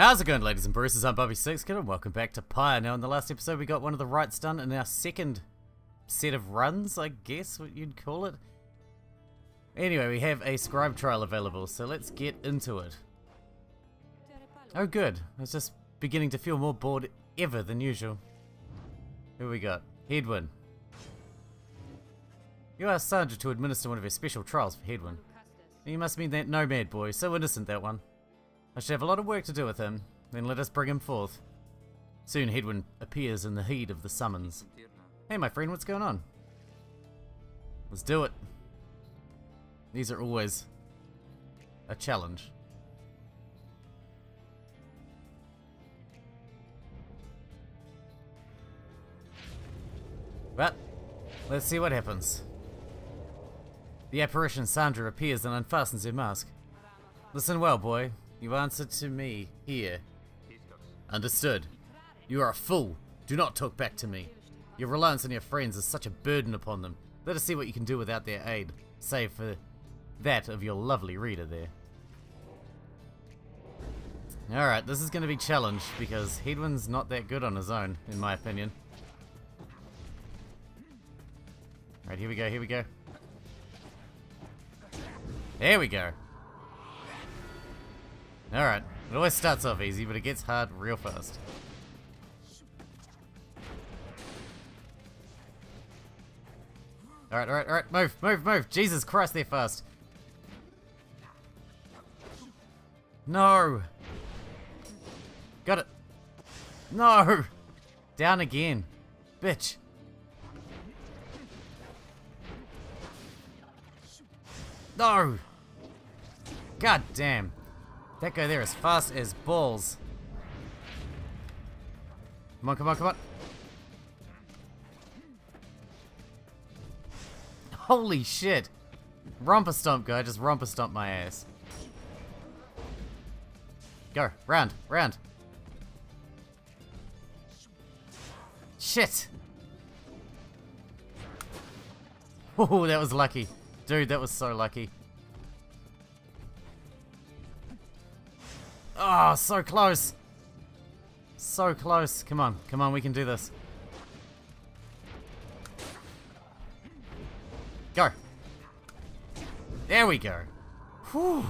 How's it going, ladies and bruises? I'm Bobby6Kid and welcome back to Pyre. Now in the last episode we got one of the rights done in our second set of runs, I guess what you'd call it. Anyway, we have a Scribe trial available, so let's get into it. Oh good, I was just beginning to feel more bored ever than usual. Who we got? Headwind. You asked Sandra to administer one of her special trials for Headwind. You must mean that nomad boy, so innocent that one. I should have a lot of work to do with him, then let us bring him forth. Soon Headwind appears in the heat of the summons. Hey my friend, what's going on? Let's do it. These are always a challenge. But, let's see what happens. The apparition Sandra appears and unfastens her mask. Listen well, boy. You answer to me here. Understood. You are a fool. Do not talk back to me. Your reliance on your friends is such a burden upon them. Let us see what you can do without their aid, save for that of your lovely reader there. Alright, this is going to be challenged because Headwind's not that good on his own, in my opinion. Alright, here we go, here we go. There we go. Alright, it always starts off easy, but it gets hard real fast. Alright, alright, alright, move, move, move! Jesus Christ, they're fast! No! Got it! No! Down again. Bitch! No! God damn! That guy there is fast as balls. Come on, come on, come on. Holy shit. Romper stomp guy, just romper stomp my ass. Go, round, round. Shit. Oh, that was lucky. Dude, that was so lucky. Oh, so close. So close. Come on, we can do this. Go. There we go. Whew.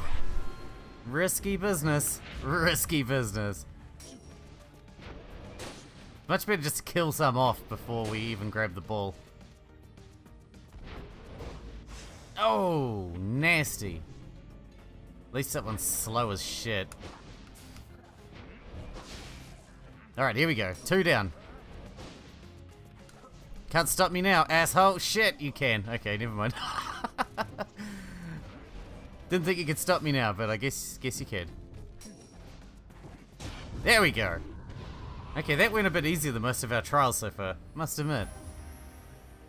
Risky business. Risky business. Much better just kill some off before we even grab the ball. Oh, nasty. At least that one's slow as shit. Alright, here we go. 2 down. Can't stop me now, asshole. Shit, you can. Okay, never mind. Didn't think you could stop me now, but I guess you could. There we go. Okay, that went a bit easier than most of our trials so far, must admit.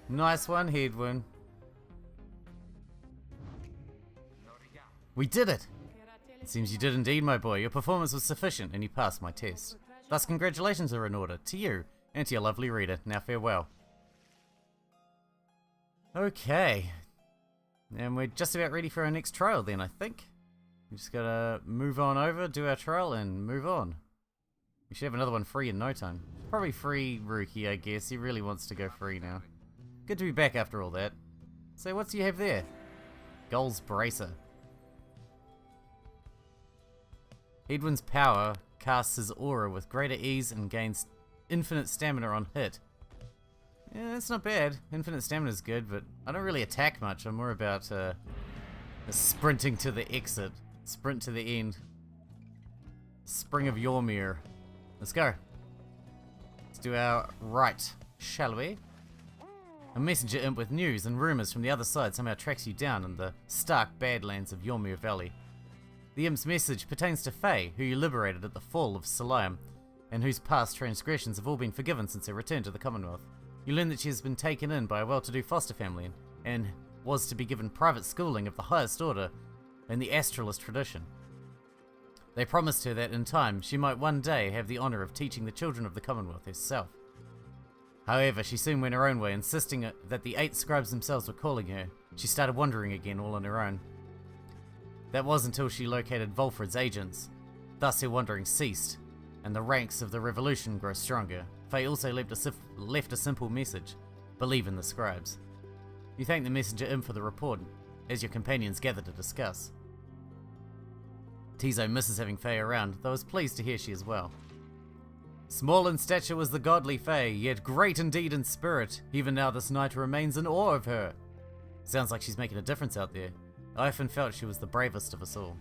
Nice one, Headwind. We did it! It seems you did indeed, my boy. Your performance was sufficient and you passed my test. Thus, congratulations are in order to you and to your lovely reader. Now farewell. Okay. And we're just about ready for our next trial then, I think. We just gotta move on over, do our trial, and move on. We should have another one free in no time. Probably free Rookie, I guess. He really wants to go free now. Good to be back after all that. So what do you have there? Goals Bracer. Headwind's power casts his aura with greater ease and gains infinite stamina on hit. Yeah, that's not bad. Infinite stamina is good, but I don't really attack much. I'm more about sprinting to the exit. Sprint to the end. Spring of Yormir. Let's go. Let's do our right, shall we? A messenger imp with news and rumors from the other side somehow tracks you down in the stark badlands of Yormir Valley. The imp's message pertains to Faye, who you liberated at the fall of Salayam, and whose past transgressions have all been forgiven since her return to the Commonwealth. You learn that she has been taken in by a well-to-do foster family, and was to be given private schooling of the highest order in the Astralist tradition. They promised her that in time, she might one day have the honour of teaching the children of the Commonwealth herself. However, she soon went her own way, insisting that the 8 scribes themselves were calling her. She started wandering again all on her own. That was until she located Volfred's agents. Thus her wandering ceased, and the ranks of the revolution grow stronger. Faye also left a simple message: believe in the scribes. You thank the messenger imp for the report, as your companions gather to discuss. Tizo misses having Faye around, though is pleased to hear she is well. Small in stature was the godly Faye, yet great indeed in spirit. Even now this knight remains in awe of her. Sounds like she's making a difference out there. I often felt she was the bravest of us all.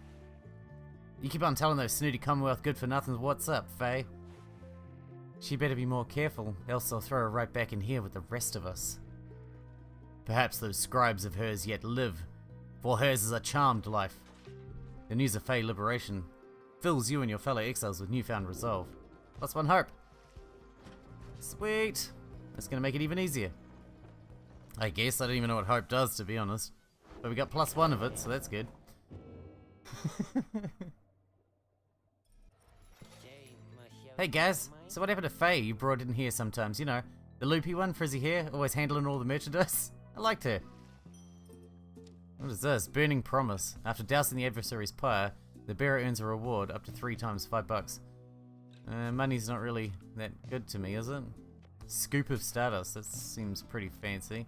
You keep on telling those snooty Commonwealth good-for-nothings what's up, Faye. She better be more careful, else they'll throw her right back in here with the rest of us. Perhaps those scribes of hers yet live, for hers is a charmed life. The news of Faye liberation fills you and your fellow exiles with newfound resolve. Plus one hope. Sweet. That's gonna make it even easier. I guess I don't even know what hope does, to be honest. But we got plus one of it, so that's good. Hey guys, so what happened to Faye you brought in here sometimes? You know, the loopy one, frizzy hair, always handling all the merchandise? I liked her. What is this? Burning Promise. After dousing the adversary's pyre, the bearer earns a reward up to 3 times $5. Money's not really that good to me, is it? Scoop of Stardust, that seems pretty fancy.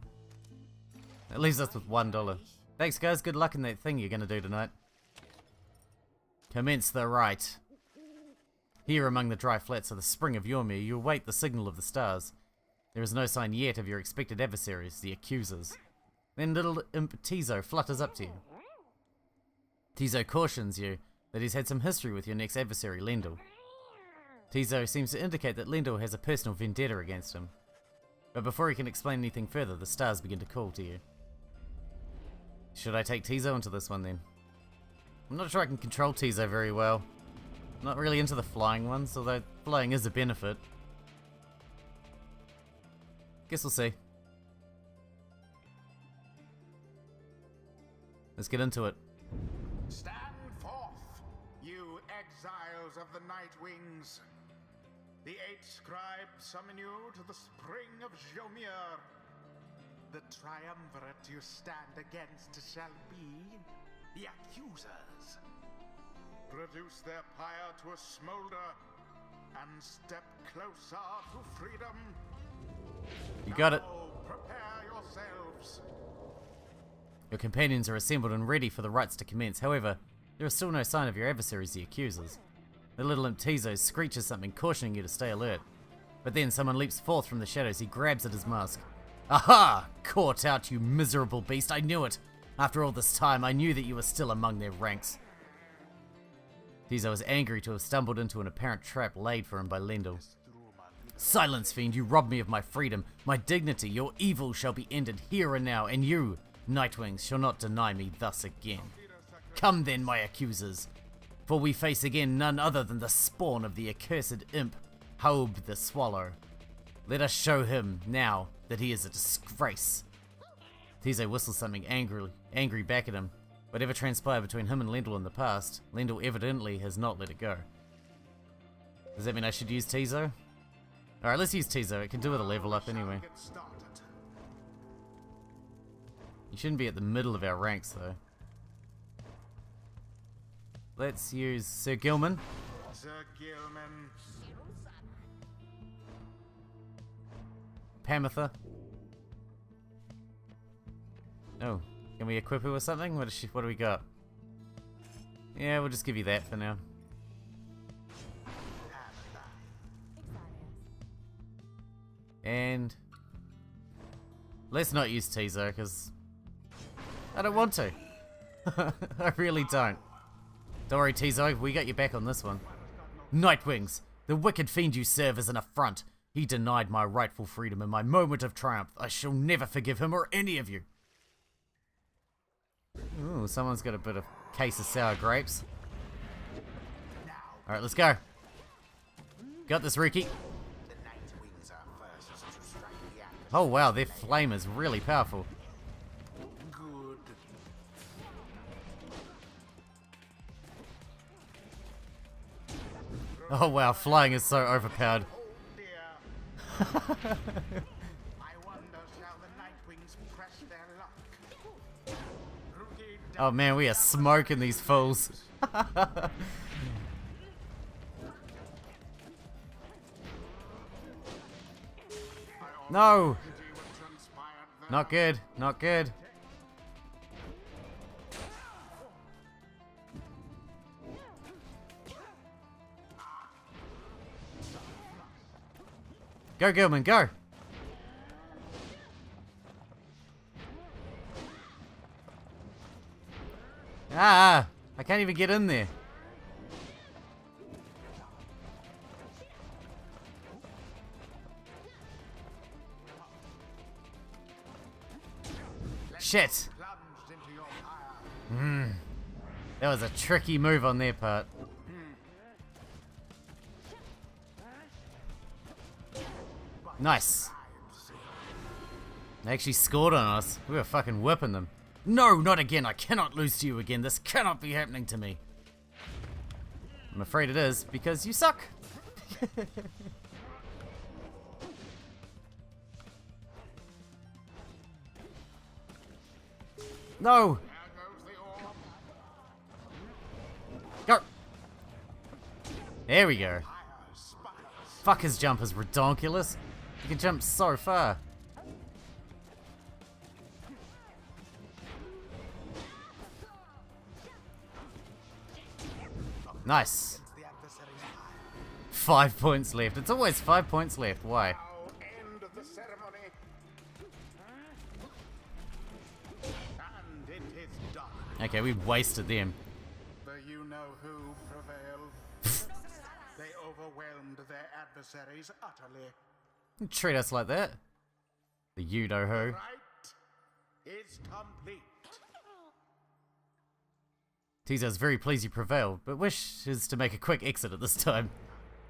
That leaves us with $1. Thanks guys, good luck in that thing you're gonna do tonight. Commence the rite. Here among the dry flats of the spring of Yormir, you await the signal of the stars. There is no sign yet of your expected adversaries, the accusers. Then little imp Tizo flutters up to you. Tizo cautions you that he's had some history with your next adversary, Lendl. Tizo seems to indicate that Lendl has a personal vendetta against him. But before he can explain anything further, the stars begin to call to you. Should I take Tizo into this one then? I'm not sure I can control Tizo very well. Not really into the flying ones, although flying is a benefit. Guess we'll see. Let's get into it. Stand forth, you exiles of the Night Wings. The 8 scribes summon you to the spring of Jomir. The triumvirate you stand against shall be the accusers. Reduce their pyre to a smolder and step closer to freedom. You got it. Now prepare yourselves. Your companions are assembled and ready for the rites to commence. However, there is still no sign of your adversaries, the accusers. The little imp Tizo screeches something, cautioning you to stay alert. But then someone leaps forth from the shadows. He grabs at his mask. Aha! Caught out, you miserable beast. I knew it. After all this time, I knew that you were still among their ranks. Tizo was angry to have stumbled into an apparent trap laid for him by Lendl. Silence, fiend! You robbed me of my freedom, my dignity. Your evil shall be ended here and now, and you, Nightwings, shall not deny me thus again. Come then, my accusers, for we face again none other than the spawn of the accursed imp, Haub the Swallow. Let us show him, now, that he is a disgrace. Tizo whistles something angry back at him. Whatever transpired between him and Lendl in the past, Lendl evidently has not let it go. Does that mean I should use Tizo? Alright, let's use Tizo. It can do with a level up anyway. You shouldn't be at the middle of our ranks, though. Let's use Sir Gilman. Sir Gilman. Pamitha. Oh, can we equip her with something? What do we got? Yeah, we'll just give you that for now. And let's not use Tizo, because I don't want to. I really don't. Don't worry, Tizo, we got your back on this one. Nightwings, the wicked fiend you serve is an affront. He denied my rightful freedom in my moment of triumph. I shall never forgive him or any of you. Ooh, someone's got a bit of case of sour grapes. Alright, let's go. Got this, Riki. Oh wow, their flame is really powerful. Good. Oh wow, flying is so overpowered. I wonder, shall the Nightwings press their luck? Oh man, we are smoking these fools. No! Pity what transpired there. Not good, not good. Go, Gilman, go! Ah! I can't even get in there. Shit! Plunged into your pyre. That was a tricky move on their part. Nice. They actually scored on us. We were fucking whipping them. No, not again. I cannot lose to you again. This cannot be happening to me. I'm afraid it is, because you suck. No! There goes the orb. Go! There we go. Pyre spires. Fuck, his jump is redonkulous. He can jump so far. Nice. The adversary's pyre. 5 points left. It's always 5 points left. Why? Now end the ceremony. And it is done. Okay, we wasted them. The you-know-who prevailed. They overwhelmed their adversaries utterly. Don't treat us like that. The you-know-who. Right is complete. Tizo's very pleased you prevailed, but wishes to make a quick exit at this time.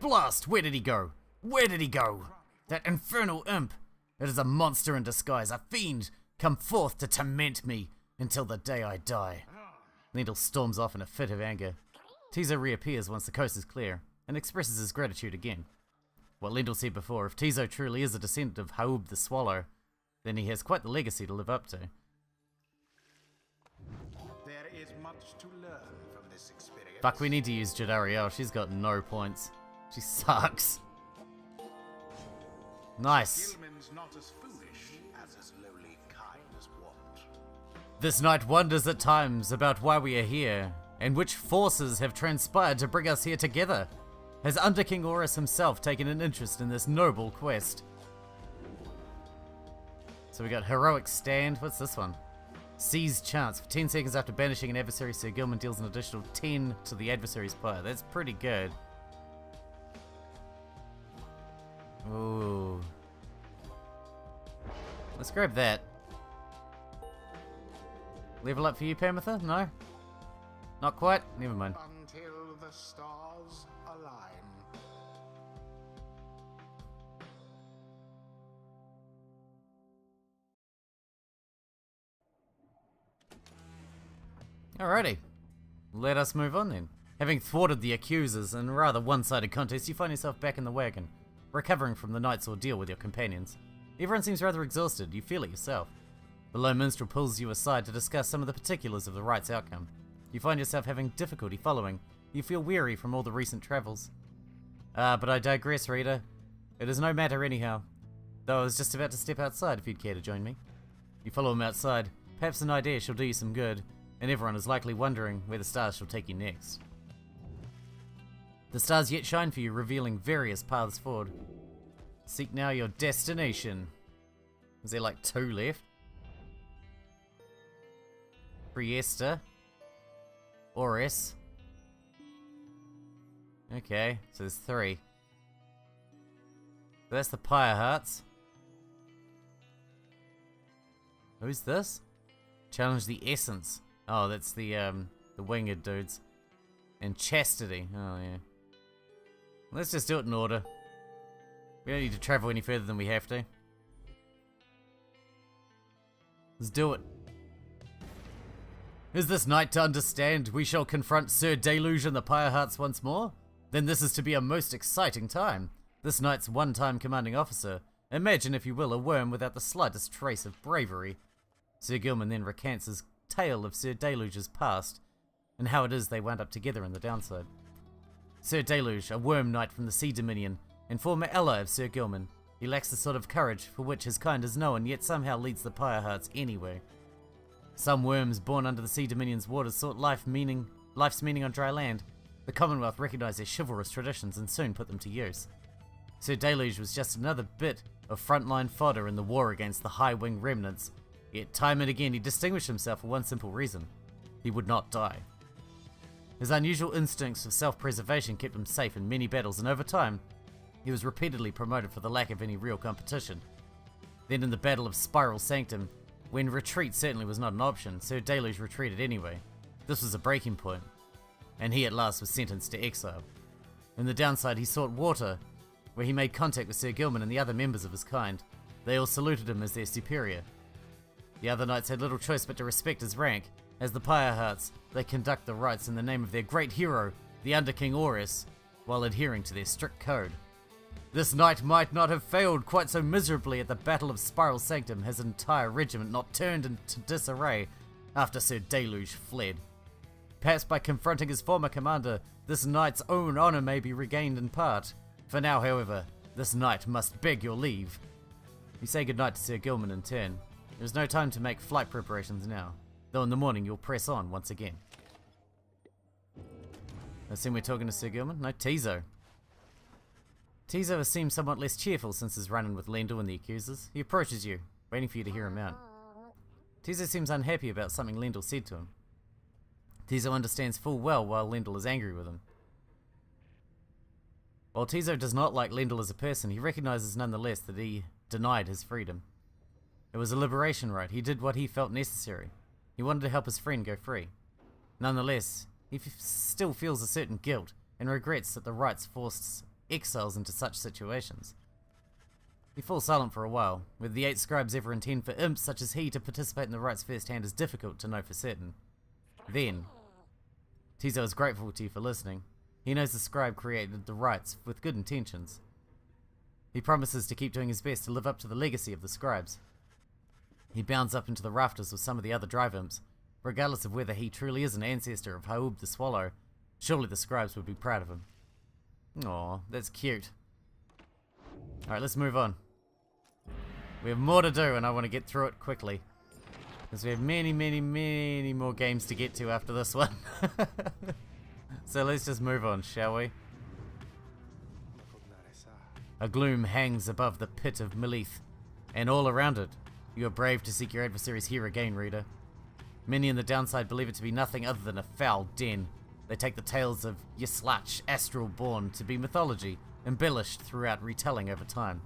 Blast! Where did he go? Where did he go? That infernal imp! It is a monster in disguise, a fiend, come forth to torment me until the day I die. Lendl storms off in a fit of anger. Tizo reappears once the coast is clear, and expresses his gratitude again. What Lendl said before, if Tizo truly is a descendant of Haub the Swallow, then he has quite the legacy to live up to. There is much to learn from this experience. Fuck, we need to use Jadariel. She's got no points. She sucks. Nice. Gilman's not as foolish as his lowly kind as wont. This knight wonders at times about why we are here, and which forces have transpired to bring us here together. Has Under King Horus himself taken an interest in this noble quest? So we got Heroic Stand. What's this one? Seize Chance. For 10 seconds after banishing an adversary, Sir Gilman deals an additional 10 to the adversary's pyre. That's pretty good. Ooh. Let's grab that. Level up for you, Pamitha? No? Not quite? Never mind. Until the stars align. Alrighty. Let us move on then. Having thwarted the accusers in a rather one-sided contest, you find yourself back in the wagon, recovering from the night's ordeal with your companions. Everyone seems rather exhausted, you feel it yourself. The Low Minstrel pulls you aside to discuss some of the particulars of the rite's outcome. You find yourself having difficulty following. You feel weary from all the recent travels. But I digress, reader. It is no matter anyhow. Though I was just about to step outside if you'd care to join me. You follow him outside. Perhaps an idea shall do you some good, and everyone is likely wondering where the stars shall take you next. The stars yet shine for you, revealing various paths forward. Seek now your destination. Is there like 2 left? Priesta. Oris. Okay, so there's 3. So that's the Pyre Hearts. Who's this? Challenge the Essence. Oh, that's the winged dudes. And Chastity. Oh, yeah. Let's just do it in order. We don't need to travel any further than we have to. Let's do it. Is this night to understand we shall confront Sir Deluge and the Pyre Hearts once more? Then this is to be a most exciting time. This knight's one-time commanding officer. Imagine, if you will, a worm without the slightest trace of bravery. Sir Gilman then recants his tale of Sir Deluge's past, and how it is they wound up together in the downside. Sir Deluge, a worm knight from the Sea Dominion, and former ally of Sir Gilman, He lacks the sort of courage for which his kind is known, yet somehow leads the Pyre Hearts anyway. Some worms born under the Sea Dominion's waters sought life's meaning on dry land. The Commonwealth recognized their chivalrous traditions and soon put them to use. Sir Deluge was just another bit of frontline fodder in the war against the high-wing remnants, yet time and again he distinguished himself for one simple reason: he would not die. His unusual instincts of self-preservation kept him safe in many battles, and over time, he was repeatedly promoted for the lack of any real competition. Then in the Battle of Spiral Sanctum, when retreat certainly was not an option, Sir Deluge retreated anyway. This was a breaking point, and he at last was sentenced to exile. In the downside, he sought water, where he made contact with Sir Gilman and the other members of his kind. They all saluted him as their superior. The other knights had little choice but to respect his rank. As the Pyre Hearts, they conduct the rites in the name of their great hero, the Under King Aureus, while adhering to their strict code. This knight might not have failed quite so miserably at the Battle of Spiral Sanctum, his entire regiment not turned into disarray after Sir Deluge fled. Perhaps by confronting his former commander, this knight's own honor may be regained in part. For now, however, this knight must beg your leave. You say goodnight to Sir Gilman in turn. There is no time to make flight preparations now, though in the morning you'll press on once again. I assume we're talking to Sir Gilman? No, Tizo. Tizo has seemed somewhat less cheerful since his run-in with Lendl and the accusers. He approaches you, waiting for you to hear him out. Tizo seems unhappy about something Lendl said to him. Tizo understands full well why Lendl is angry with him. While Tizo does not like Lendl as a person, he recognizes nonetheless that he denied his freedom. It was a liberation rite. He did what he felt necessary. He wanted to help his friend go free. Nonetheless, he still feels a certain guilt and regrets that the rites forced exiles into such situations. He falls silent for a while. Whether the 8 scribes ever intend for imps such as he to participate in the rites firsthand is difficult to know for certain. Then, Tizo is grateful to you for listening. He knows the scribe created the rites with good intentions. He promises to keep doing his best to live up to the legacy of the scribes. He bounds up into the rafters with some of the other drive imps. Regardless of whether he truly is an ancestor of Haub the Swallow, surely the scribes would be proud of him. Aw, that's cute. Alright, let's move on. We have more to do and I want to get through it quickly. Because we have many more games to get to after this one. So let's just move on, shall we? A gloom hangs above the pit of Milith, and all around it, you are brave to seek your adversaries here again, reader. Many in the downside believe it to be nothing other than a foul den. They take the tales of Yislach, astral born, to be mythology, embellished throughout retelling over time.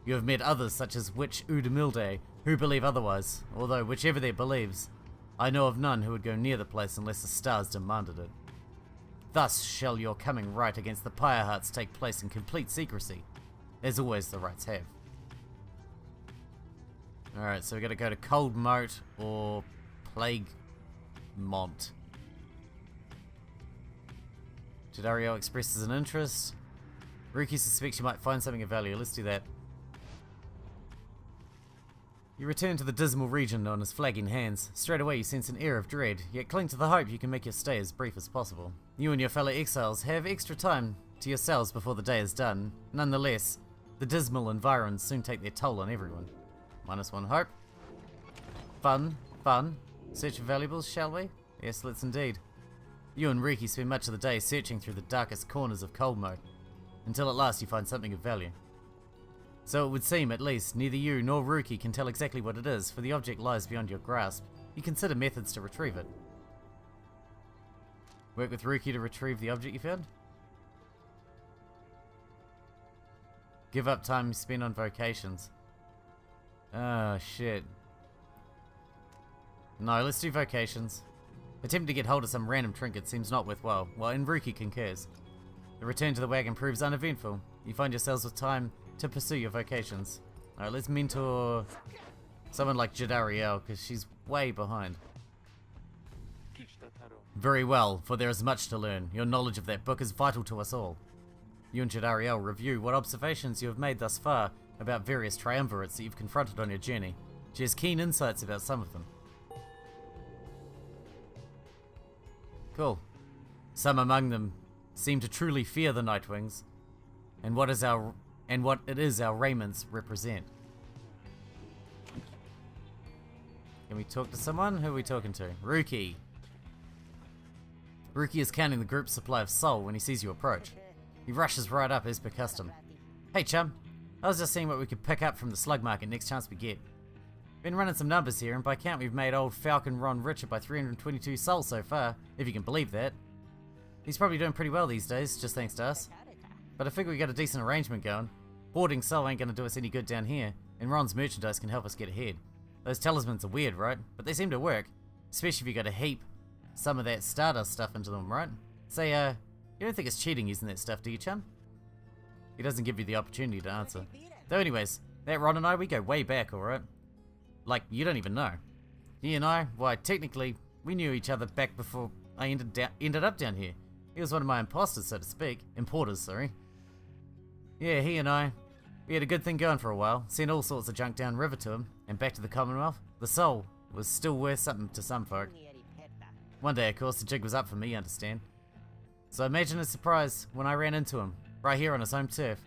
You have met others such as Witch Udamilde, who believe otherwise, although whichever they believes, I know of none who would go near the place unless the stars demanded it. Thus shall your coming right against the Pyre Hearts take place in complete secrecy, as always the rites have. Alright, so we gotta go to Cold Moat or Plague Mont. Jadariel expresses an interest. Ruki suspects you might find something of value. Let's do that. You return to the dismal region known as Flagging Hands. Straight away you sense an air of dread, yet cling to the hope you can make your stay as brief as possible. You and your fellow exiles have extra time to yourselves before the day is done. Nonetheless, the dismal environs soon take their toll on everyone. -1 hope. Fun. Search for valuables, shall we? Yes, let's indeed. You and Riki spend much of the day searching through the darkest corners of Coldmoat, until at last you find something of value. So it would seem, at least, neither you nor Ruki can tell exactly what it is, for the object lies beyond your grasp. You consider methods to retrieve it. Work with Ruki to retrieve the object you found? Give up time spent on vocations. Oh, shit. No, let's do vocations. Attempting to get hold of some random trinket seems not worthwhile, while Enruki concurs. The return to the wagon proves uneventful. You find yourselves with time to pursue your vocations. Alright, let's mentor someone like Jadariel, because she's way behind. Very well, for there is much to learn. Your knowledge of that book is vital to us all. You and Jadariel review what observations you have made thus far about various triumvirates that you've confronted on your journey. She has keen insights about some of them. Cool. Some among them seem to truly fear the Nightwings. And what is our and what it is our raiments represent. Can we talk to someone? Who are we talking to? Ruki. Ruki is counting the group's supply of soul when he sees you approach. He rushes right up as per custom. Hey chum, I was just seeing what we could pick up from the slug market next chance we get. Been running some numbers here, and by count we've made old Falcon Ron richer by 322 souls so far, if you can believe that. He's probably doing pretty well these days, just thanks to us. But I figure we got a decent arrangement going. Hoarding soul ain't gonna do us any good down here, and Ron's merchandise can help us get ahead. Those talismans are weird, right? But they seem to work, especially if you got to heap some of that Stardust stuff into them, right? Say, you don't think it's cheating using that stuff, do you, chum? He doesn't give you the opportunity to answer. Though anyways, that Ron and I, we go way back, alright? Like, you don't even know. He and I, why, technically, we knew each other back before I ended up down here. He was one of my imposters, so to speak. Importers, sorry. Yeah, he and I, we had a good thing going for a while. Sent all sorts of junk down river to him, and back to the Commonwealth. The soul was still worth something to some folk. One day, of course, the jig was up for me, you understand. So imagine his surprise when I ran into him, right here on his home turf.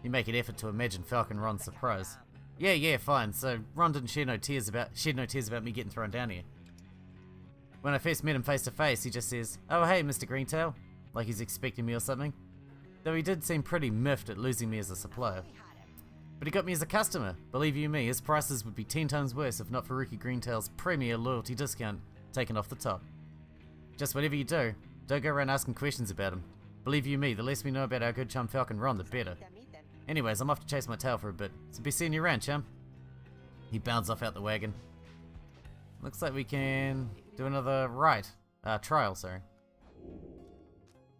You make an effort to imagine Falcon Ron's surprise. Yeah, fine. So Ron didn't shed no tears about me getting thrown down here. When I first met him face to face, he just says, "Oh hey, Mr. Greentail," like he's expecting me or something. Though he did seem pretty miffed at losing me as a supplier. But he got me as a customer. Believe you me, his prices would be 10 times worse if not for Ricky Greentail's premier loyalty discount taken off the top. Just whatever you do, don't go around asking questions about him. Believe you me, the less we know about our good chum Falcon Ron, the better. Anyways, I'm off to chase my tail for a bit, so be seeing you around, chum. He bounds off out the wagon. Looks like we can do another trial, sorry.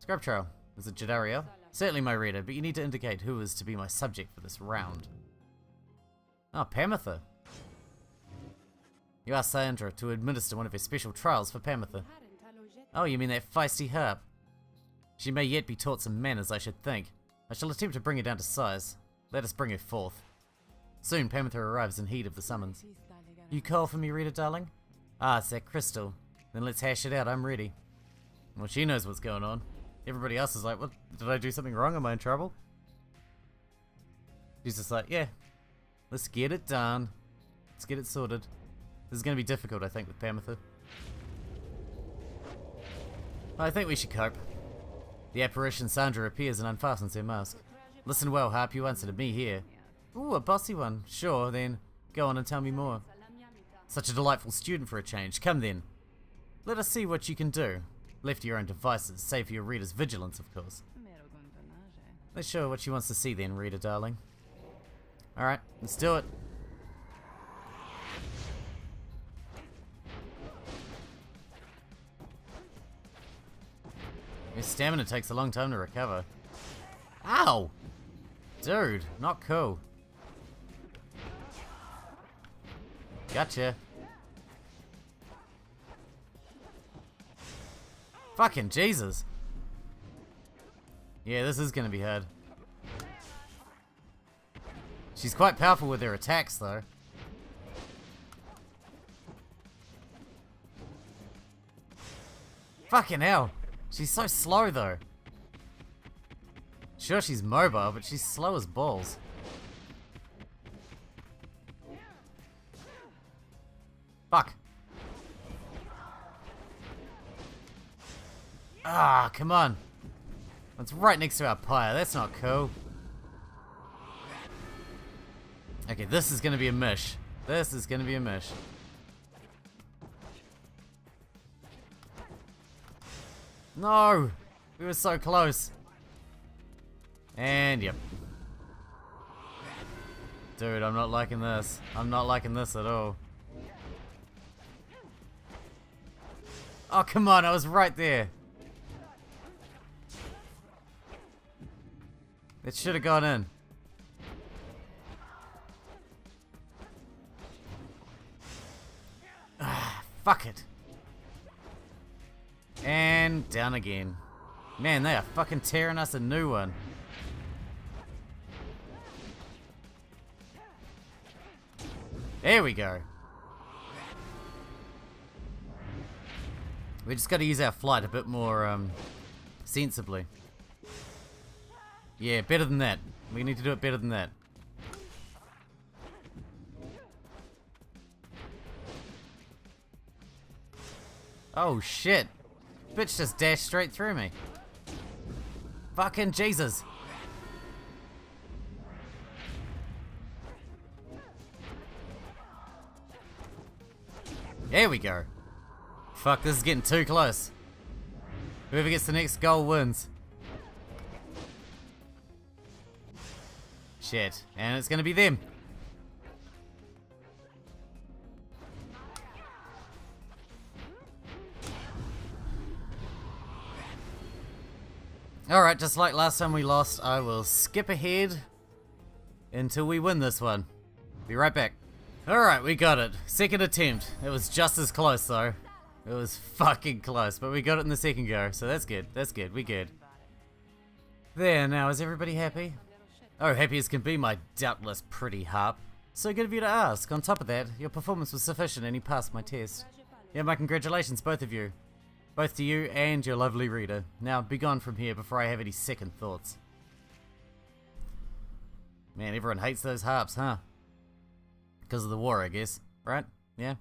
Scribe trial. Is it Jadariel? Certainly my reader, but you need to indicate who is to be my subject for this round. Oh, Pamitha. You asked Sandra to administer one of her special trials for Pamitha. Oh, you mean that feisty harp? She may yet be taught some manners, I should think. I shall attempt to bring her down to size. Let us bring her forth. Soon Pamitha arrives in heed of the summons. You call for me, reader, darling? Ah, it's that crystal. Then let's hash it out, I'm ready. Well, she knows what's going on. Everybody else is like, what? Did I do something wrong? Am I in trouble? She's just like, yeah, let's get it done. Let's get it sorted. This is going to be difficult, I think, with Pamitha. I think we should cope. The apparition Sandra appears and unfastens her mask. Listen well, Harp, you answered me here. Ooh, a bossy one. Sure, then. Go on and tell me more. Such a delightful student for a change. Come then. Let us see what you can do. Left to your own devices, save for your reader's vigilance, of course. Let's show her what she wants to see then, reader darling. Alright, let's do it. Your stamina takes a long time to recover. Ow! Dude, not cool. Gotcha. Fucking Jesus. Yeah, this is gonna be hard. She's quite powerful with her attacks, though. Fucking hell. She's so slow, though. Sure, she's mobile, but she's slow as balls. Fuck. Ah, come on. It's right next to our pyre. That's not cool. Okay, this is gonna be a mish. This is gonna be a mish. No! We were so close. And yep. Dude, I'm not liking this. I'm not liking this at all. Oh, come on, I was right there. It should have gone in. Ah, fuck it. And down again. Man, they are fucking tearing us a new one. There we go. We just got to use our flight a bit more sensibly. Yeah, better than that. We need to do it better than that. Oh shit. Bitch just dashed straight through me. Fucking Jesus. There we go. Fuck, this is getting too close. Whoever gets the next goal wins. Shit, and it's gonna be them. Alright, just like last time we lost, I will skip ahead until we win this one. Be right back. Alright, we got it. Second attempt. It was just as close though. It was fucking close, but we got it in the second go, so that's good. That's good. We good. There, now is everybody happy? Oh, happy as can be, my doubtless pretty harp. So good of you to ask. On top of that, your performance was sufficient and you passed my test. Yeah, my congratulations, both of you. Both to you and your lovely reader. Now, be gone from here before I have any second thoughts. Man, everyone hates those harps, huh? Because of the war, I guess. Right? Yeah?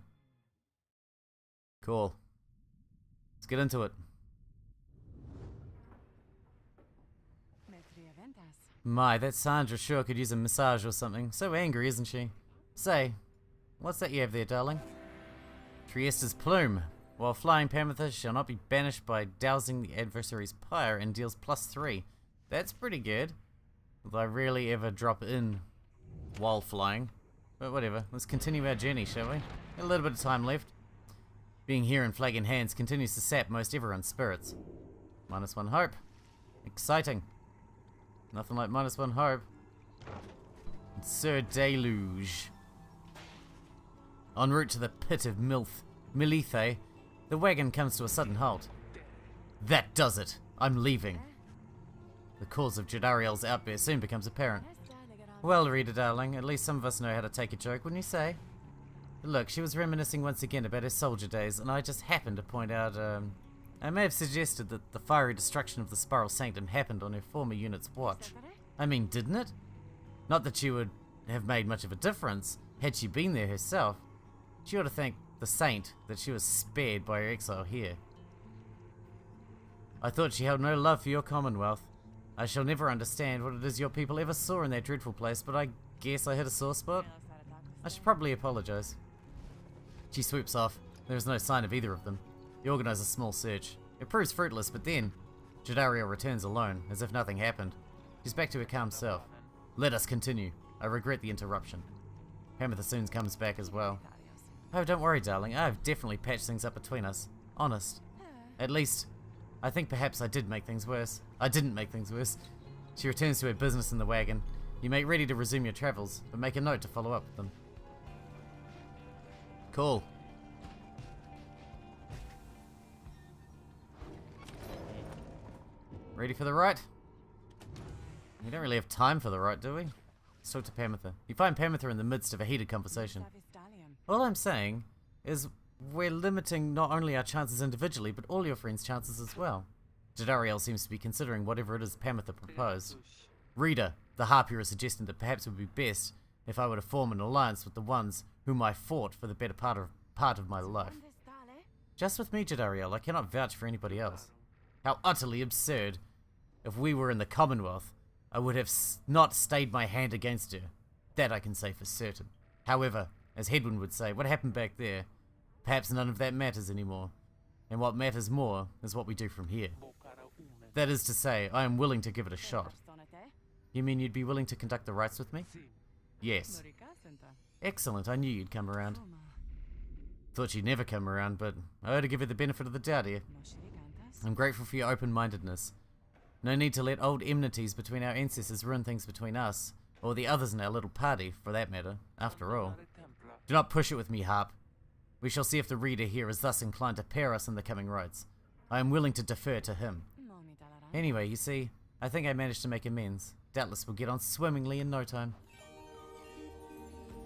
Cool. Let's get into it. My, that Sandra sure could use a massage or something. So angry, isn't she? Say, what's that you have there, darling? Trieste's plume. While flying, Pamitha shall not be banished by dousing the adversary's pyre and deals +3. That's pretty good. Although I rarely ever drop in while flying. But whatever, let's continue our journey, shall we? A little bit of time left. Being here in flag in hands continues to sap most everyone's spirits. -1 hope. Exciting. Nothing like -1 hope. Sir Deluge. En route to the pit of Milithe, the wagon comes to a sudden halt. That does it. I'm leaving. The cause of Jadariel's outburst soon becomes apparent. Well, reader darling, at least some of us know how to take a joke, wouldn't you say? Look, she was reminiscing once again about her soldier days, and I just happened to point out, I may have suggested that the fiery destruction of the Spiral Sanctum happened on her former unit's watch. I mean, didn't it? Not that she would have made much of a difference, had she been there herself. She ought to thank the saint that she was spared by her exile here. I thought she held no love for your commonwealth. I shall never understand what it is your people ever saw in that dreadful place, but I guess I hit a sore spot. I should probably apologize. She swoops off. There is no sign of either of them. You organize a small search. It proves fruitless, but then Jadariel returns alone, as if nothing happened. She's back to her calm self. Let us continue. I regret the interruption. Pamitha soon comes back as well. Oh, don't worry, darling. I've definitely patched things up between us. Honest. At least, I think perhaps I did make things worse. I didn't make things worse. She returns to her business in the wagon. You make ready to resume your travels, but make a note to follow up with them. Cool. Ready for the right? We don't really have time for the right, do we? Let's talk to Pamitha. You find Pamitha in the midst of a heated conversation. All I'm saying is we're limiting not only our chances individually, but all your friends' chances as well. Jadariel seems to be considering whatever it is Pamitha proposed. Reader, the harpier is suggesting that perhaps it would be best if I were to form an alliance with the ones whom I fought for the better part of my life. Just with me, Jadariel, I cannot vouch for anybody else. How utterly absurd. If we were in the Commonwealth, I would have not stayed my hand against her. That I can say for certain. However, as Hedwyn would say, what happened back there, perhaps none of that matters anymore. And what matters more is what we do from here. That is to say, I am willing to give it a shot. You mean you'd be willing to conduct the rites with me? Yes. Excellent, I knew you'd come around. Thought you'd never come around, but I ought to give you the benefit of the doubt here. I'm grateful for your open-mindedness. No need to let old enmities between our ancestors ruin things between us, or the others in our little party, for that matter, after all. Do not push it with me, Harp. We shall see if the reader here is thus inclined to pair us in the coming rites. I am willing to defer to him. Anyway, you see, I think I managed to make amends. Doubtless we'll get on swimmingly in no time.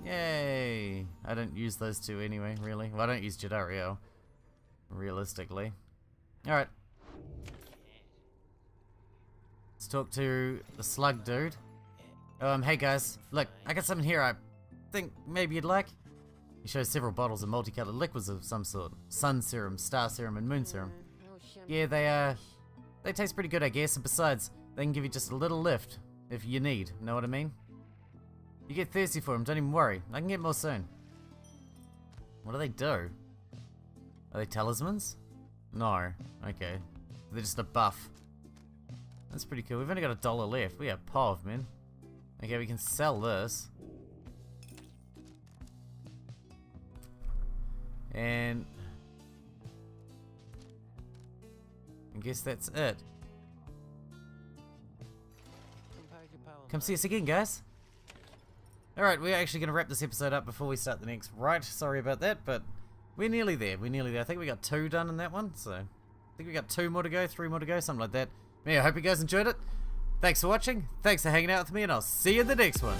Yay! I don't use those two anyway, really. Well, I don't use Jadariel, realistically. Alright. Let's talk to the slug dude. Hey guys, look, I got something here I think maybe you'd like. He shows several bottles of multicolored liquids of some sort. Sun serum, star serum, and moon serum. Yeah, they taste pretty good, I guess, and besides, they can give you just a little lift if you need, know what I mean? You get thirsty for them, don't even worry. I can get more soon. What do they do? Are they talismans? No. Okay. They're just a buff. That's pretty cool. We've only got $1 left. We have POV, man. Okay, we can sell this. And I guess that's it. Come see us again, guys. Alright, we're actually going to wrap this episode up before we start the next. Right, sorry about that, but we're nearly there. We're nearly there. I think we got 2 done in that one, so I think we got 2 more to go, 3 more to go, something like that. Yeah, I hope you guys enjoyed it. Thanks for watching. Thanks for hanging out with me, and I'll see you in the next one.